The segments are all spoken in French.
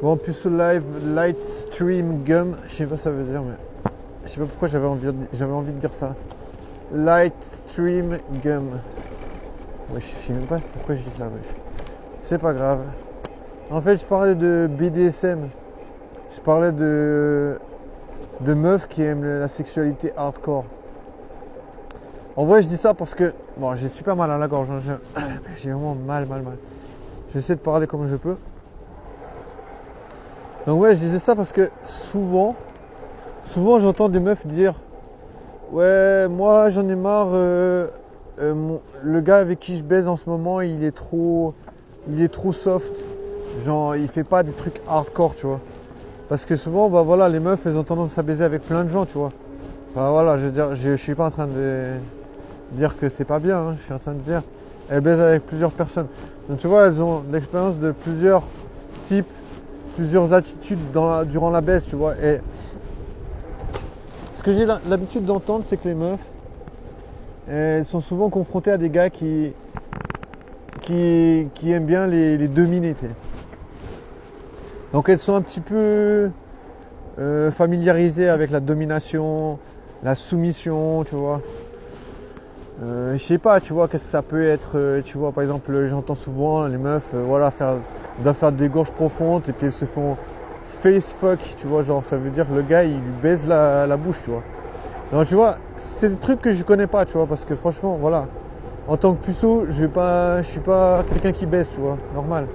Bon, puceau live, light stream gum, je sais pas ce que ça veut dire, mais je sais pas pourquoi j'avais envie de dire ça. Light stream gum. Ouais, je sais même pas pourquoi je dis ça, wesh. C'est pas grave. En fait, je parlais de BDSM. Je parlais de meufs qui aiment la sexualité hardcore. En vrai, je dis ça parce que bon, j'ai super mal à la gorge. Hein. J'ai vraiment mal. J'essaie de parler comme je peux. Donc ouais, je disais ça parce que souvent j'entends des meufs dire ouais, moi j'en ai marre. Le gars avec qui je baise en ce moment, il est trop soft. Genre, il fait pas des trucs hardcore, tu vois. Parce que souvent, bah voilà, les meufs, elles ont tendance à baiser avec plein de gens, tu vois. Bah voilà, je veux dire, je suis pas en train de dire que c'est pas bien. Hein. Je suis en train de dire, elles baisent avec plusieurs personnes. Donc tu vois, elles ont l'expérience de plusieurs types, plusieurs attitudes durant la baisse, tu vois. Et ce que j'ai l'habitude d'entendre, c'est que les meufs, elles sont souvent confrontées à des gars qui aiment bien les dominer. Tu sais. Donc elles sont un petit peu familiarisées avec la domination, la soumission, tu vois. Je sais pas, tu vois, qu'est-ce que ça peut être. Tu vois, par exemple, j'entends souvent les meufs, voilà, doivent faire des gorges profondes et puis elles se font face fuck, tu vois, genre ça veut dire que le gars il lui baise la bouche, tu vois. Donc tu vois, c'est des trucs que je connais pas, tu vois, parce que franchement, voilà, en tant que puceau, je suis pas quelqu'un qui baisse, tu vois, normal.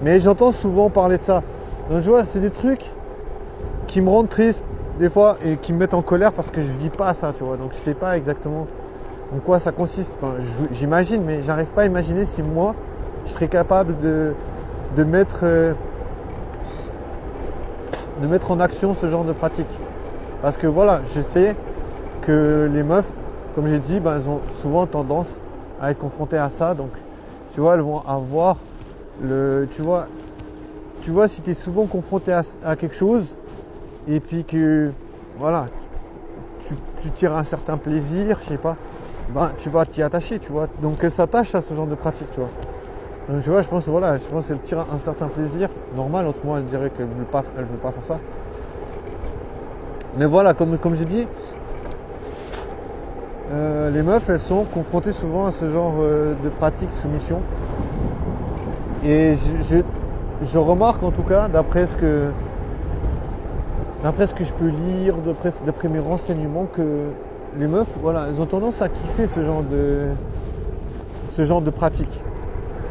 Mais j'entends souvent parler de ça. Donc tu vois, c'est des trucs qui me rendent triste des fois et qui me mettent en colère parce que je vis pas ça, tu vois. Donc je sais pas exactement en quoi ça consiste. Enfin, j'imagine, mais j'arrive pas à imaginer si moi, je serais capable de mettre en action ce genre de pratique. Parce que voilà, je sais que les meufs, comme j'ai dit, ben, elles ont souvent tendance à être confrontées à ça. Donc, tu vois, elles vont avoir tu vois, si tu es souvent confronté à quelque chose et puis que, voilà, tu tires un certain plaisir, je sais pas, ben, tu vas t'y attacher, tu vois. Donc, elles s'attachent à ce genre de pratique, tu vois. Donc, tu vois, je pense qu'elle tire un certain plaisir, normal, autrement, elle dirait qu'elle veut pas faire ça. Mais voilà, comme j'ai dit, les meufs, elles sont confrontées souvent à ce genre de pratique soumission. Et je remarque en tout cas, d'après ce que je peux lire, d'après mes renseignements, que les meufs, voilà, elles ont tendance à kiffer ce genre de pratique.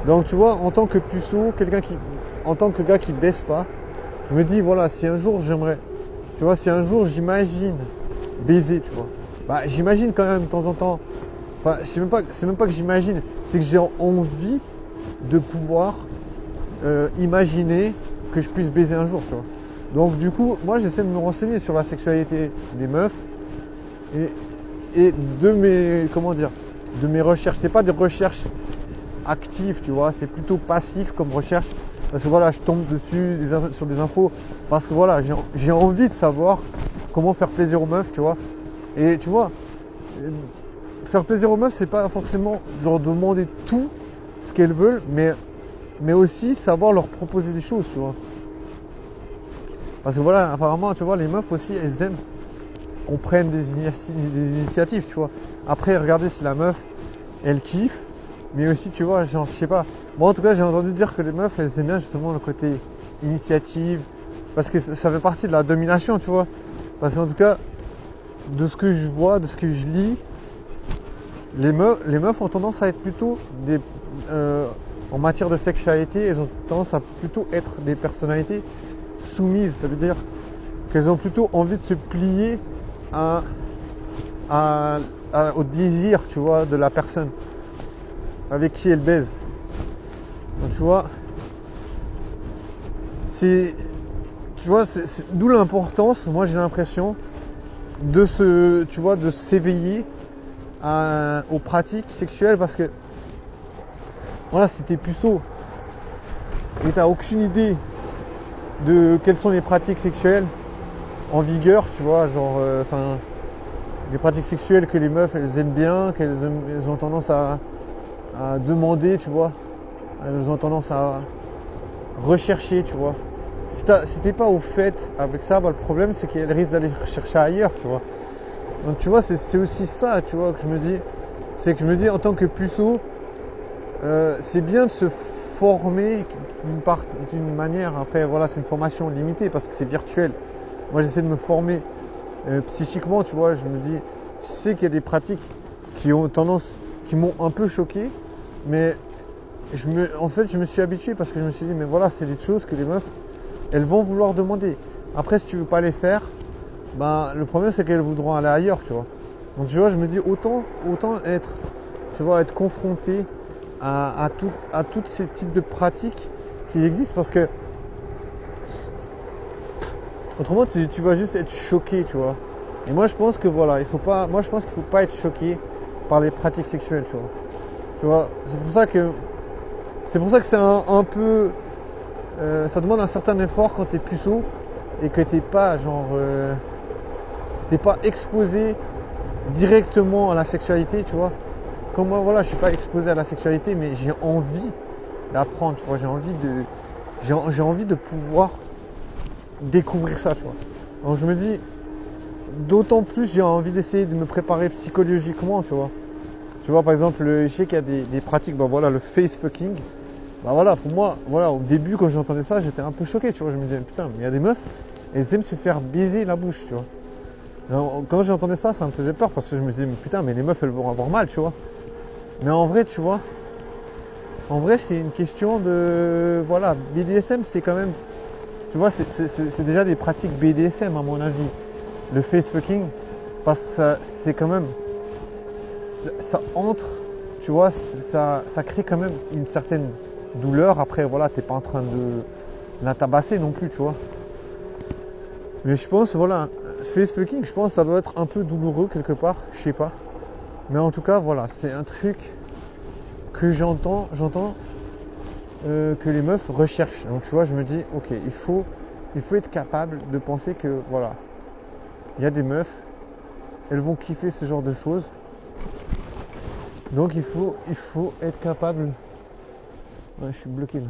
Donc tu vois, en tant que puceau, en tant que gars qui baisse pas, je me dis voilà, si un jour j'imagine baiser, tu vois. Bah, j'imagine quand même de temps en temps. Enfin, c'est même pas que j'imagine, c'est que j'ai envie de pouvoir imaginer que je puisse baiser un jour, tu vois. Donc du coup, moi j'essaie de me renseigner sur la sexualité des meufs et de mes recherches. C'est pas des recherches actives, tu vois, c'est plutôt passif comme recherche. Parce que voilà, je tombe dessus sur des infos parce que voilà, j'ai envie de savoir comment faire plaisir aux meufs, tu vois. Et tu vois, faire plaisir aux meufs, c'est pas forcément leur demander tout ce qu'elles veulent, mais aussi savoir leur proposer des choses, tu vois. Parce que voilà, apparemment, tu vois, les meufs aussi, elles aiment qu'on prenne des initiatives, tu vois. Après, regardez si la meuf, elle kiffe, mais aussi, tu vois, genre, je sais pas. Moi, en tout cas, j'ai entendu dire que les meufs, elles aiment bien justement le côté initiative, parce que ça fait partie de la domination, tu vois. Parce qu'en tout cas, de ce que je vois, de ce que je lis, les meufs ont tendance à être plutôt en matière de sexualité, elles ont tendance à plutôt être des personnalités soumises. Ça veut dire qu'elles ont plutôt envie de se plier au désir, tu vois, de la personne avec qui elles baisent. Donc tu vois, c'est d'où l'importance, moi j'ai l'impression, de s'éveiller aux pratiques sexuelles, parce que voilà, si t'es puceau et t'as aucune idée de quelles sont les pratiques sexuelles en vigueur, tu vois, genre, les pratiques sexuelles que les meufs elles aiment bien, elles ont tendance à demander, tu vois, elles ont tendance à rechercher, tu vois. si t'es pas au fait avec ça, bah, le problème c'est qu'elle risque d'aller chercher ailleurs, tu vois. Donc tu vois, c'est aussi ça, tu vois, que je me dis. C'est que je me dis en tant que puceau, c'est bien de se former d'une manière. Après, voilà, c'est une formation limitée parce que c'est virtuel. Moi, j'essaie de me former psychiquement, tu vois. Je me dis, je sais qu'il y a des pratiques qui m'ont un peu choqué, mais en fait, je me suis habitué parce que je me suis dit, mais voilà, c'est des choses que les meufs, elles vont vouloir demander. Après, si tu veux pas les faire, ben, le problème, c'est qu'elles voudront aller ailleurs, tu vois. Donc, tu vois, je me dis, autant être confronté à tous ces types de pratiques qui existent parce que autrement tu vas juste être choqué, tu vois. Et moi je pense que voilà, il faut pas être choqué par les pratiques sexuelles, tu vois. Tu vois, c'est pour ça que c'est un peu ça demande un certain effort quand tu es puceau et que t'es pas t'es pas exposé directement à la sexualité, tu vois. Comme moi, voilà, je suis pas exposé à la sexualité, mais j'ai envie d'apprendre, tu vois. J'ai envie de pouvoir découvrir ça, tu vois. Donc je me dis, d'autant plus j'ai envie d'essayer de me préparer psychologiquement, tu vois. Tu vois, par exemple, je sais qu'il y a des pratiques, ben voilà, le face fucking. Bah voilà, pour moi, voilà, au début quand j'entendais ça, j'étais un peu choqué, tu vois. Je me disais, putain, mais il y a des meufs, elles aiment se faire baiser la bouche, tu vois. Alors, quand j'entendais ça, ça me faisait peur parce que je me disais, mais putain, mais les meufs, elles vont avoir mal, tu vois. Mais en vrai, tu vois, c'est une question de. Voilà, BDSM, c'est quand même. Tu vois, c'est déjà des pratiques BDSM, à mon avis. Le face fucking, parce que c'est quand même. Ça entre, tu vois, ça crée quand même une certaine douleur. Après, voilà, t'es pas en train de la tabasser non plus, tu vois. Mais je pense, voilà, ce face fucking, je pense que ça doit être un peu douloureux quelque part, je sais pas. Mais en tout cas, voilà, c'est un truc que j'entends que les meufs recherchent. Donc tu vois, je me dis, ok, il faut être capable de penser que voilà, il y a des meufs, elles vont kiffer ce genre de choses. Donc il faut être capable. Ouais, je suis bloqué là.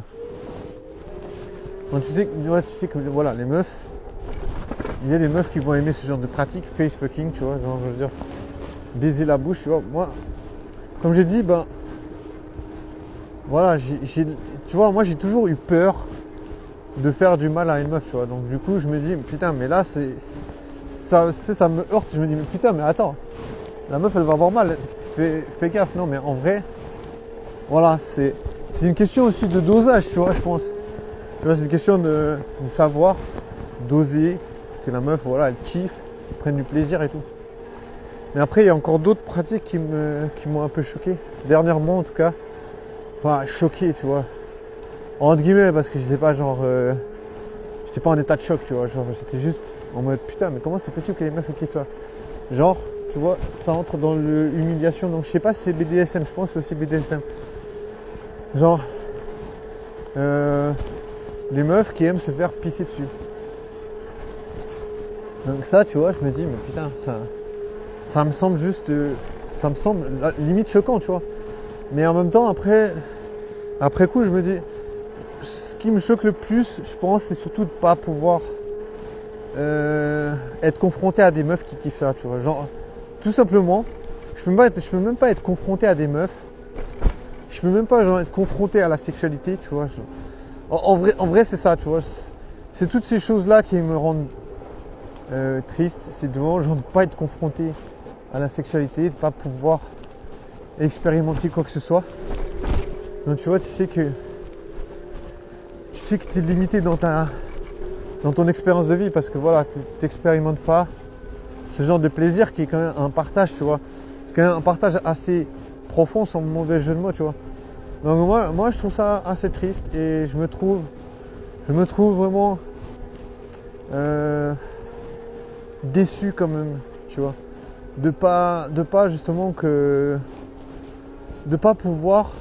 Donc tu sais que voilà, les meufs, il y a des meufs qui vont aimer ce genre de pratique, face fucking, tu vois, genre je veux dire, baiser la bouche, tu vois. Moi, comme j'ai dit, ben voilà, tu vois, moi j'ai toujours eu peur de faire du mal à une meuf, tu vois. Donc du coup, je me dis, putain, mais là, ça me heurte. Je me dis, mais putain, mais attends, la meuf, elle va avoir mal. Fais gaffe, non, mais en vrai, voilà, c'est une question aussi de dosage, tu vois, je pense. Tu vois, c'est une question de savoir doser, que la meuf, voilà, elle kiffe, elle prenne du plaisir et tout. Mais après, il y a encore d'autres pratiques qui m'ont un peu choqué. Dernièrement, en tout cas. Enfin, choqué, tu vois. Entre guillemets, parce que j'étais pas j'étais pas en état de choc, tu vois. Genre, j'étais juste en mode putain, mais comment c'est possible que les meufs kiffent ça? Genre, tu vois, ça entre dans l'humiliation. Donc, je sais pas si c'est BDSM, je pense que c'est aussi BDSM. Genre, les meufs qui aiment se faire pisser dessus. Donc, ça, tu vois, je me dis, mais putain, ça me semble juste. Ça me semble limite choquant, tu vois. Mais en même temps, après coup, je me dis, ce qui me choque le plus, je pense, c'est surtout de ne pas pouvoir être confronté à des meufs qui kiffent ça, tu vois. Genre, tout simplement, je peux même pas être confronté à des meufs. Je peux même pas être confronté à la sexualité, tu vois. En vrai, c'est ça, tu vois. C'est toutes ces choses-là qui me rendent triste. C'est de ne pas être confronté à la sexualité, de ne pas pouvoir expérimenter quoi que ce soit. Donc tu vois, tu sais que tu es limité dans ton expérience de vie parce que voilà, tu n'expérimentes pas ce genre de plaisir qui est quand même un partage, tu vois. C'est quand même un partage assez profond sans mauvais jeu de mots, tu vois. Donc moi je trouve ça assez triste et je me trouve vraiment déçu quand même, tu vois. De pas justement de pas pouvoir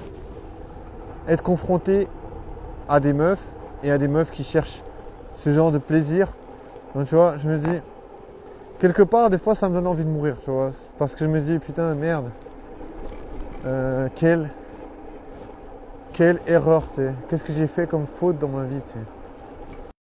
être confronté à des meufs et à des meufs qui cherchent ce genre de plaisir. Donc tu vois, je me dis, quelque part des fois ça me donne envie de mourir, tu vois, parce que je me dis putain merde, quelle erreur, tu sais, qu'est-ce que j'ai fait comme faute dans ma vie, tu sais.